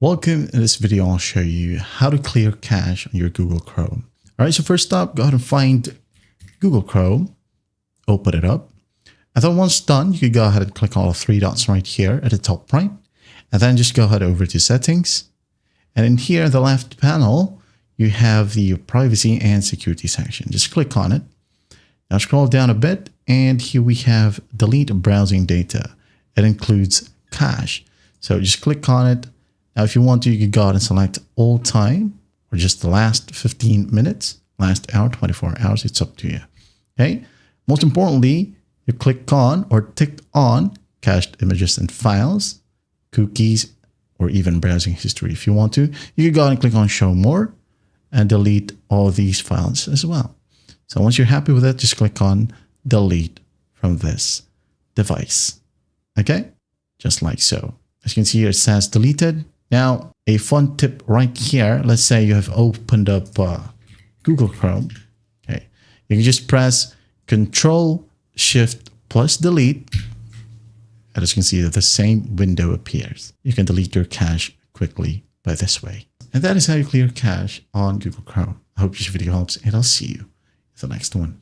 Welcome. In this video, I'll show you how to clear cache on your Google Chrome. All right, so first up, go ahead and find Google Chrome, open it up. And then once done, you can go ahead and click on the three dots right here at the top right. And then just go ahead over to settings. And in here, the left panel, you have the privacy and security section. Just click on it. Now scroll down a bit, and here we have delete browsing data. It includes cache. So just click on it. Now, if you want to, you can go ahead and select all time or just the last 15 minutes, last hour, 24 hours. It's up to you. Okay. Most importantly, you click on or tick on cached images and files, cookies, or even browsing history. If you want to, you can go ahead and click on show more and delete all these files as well. So once you're happy with it, just click on delete from this device. Okay. Just like so. As you can see here, it says deleted. Now, a fun tip right here. Let's say you have opened up Google Chrome. Okay. You can just press Control-Shift+Delete. And as you can see, the same window appears. You can delete your cache quickly by this way. And that is how you clear cache on Google Chrome. I hope this video helps, and I'll see you in the next one.